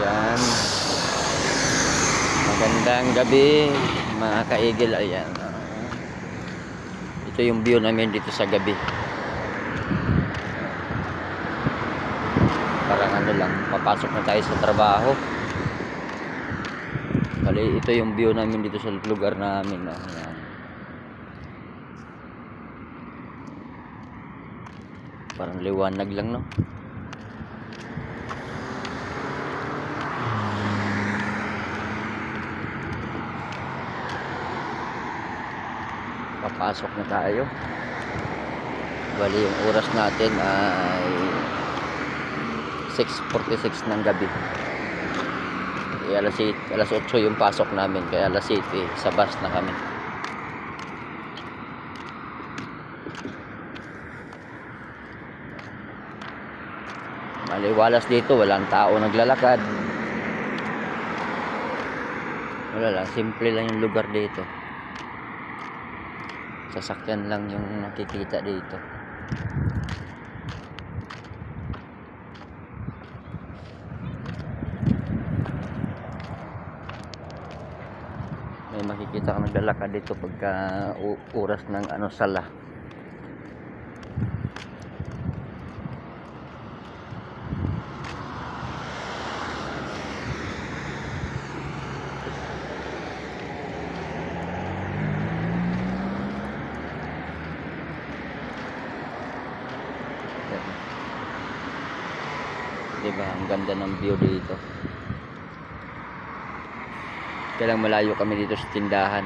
Ayan. Magandang gabi mga kaigil. Ayan. Ito yung view namin dito sa gabi. Parang ano lang, papasok na tayo sa trabaho. Bali, ito yung view namin dito sa lugar namin. Ayan. Parang liwanag lang, no? Papasok na tayo. Bali, yung oras natin ay 6:46 ng gabi. Alas 8 yung pasok namin, kaya alas 7 sa bus na kami. Maliwalas dito, walang tao naglalakad. Wala lang, simple lang yung lugar dito. Sasakyan lang yung nakikita dito. May makikita ka naglalakad dito pagka oras ng sala. Diba, ang ganda ng view dito. Kailang malayo kami dito sa tindahan.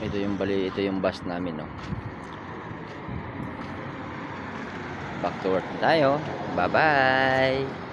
Ito yung bus namin, no. Back to work na tayo. Bye bye.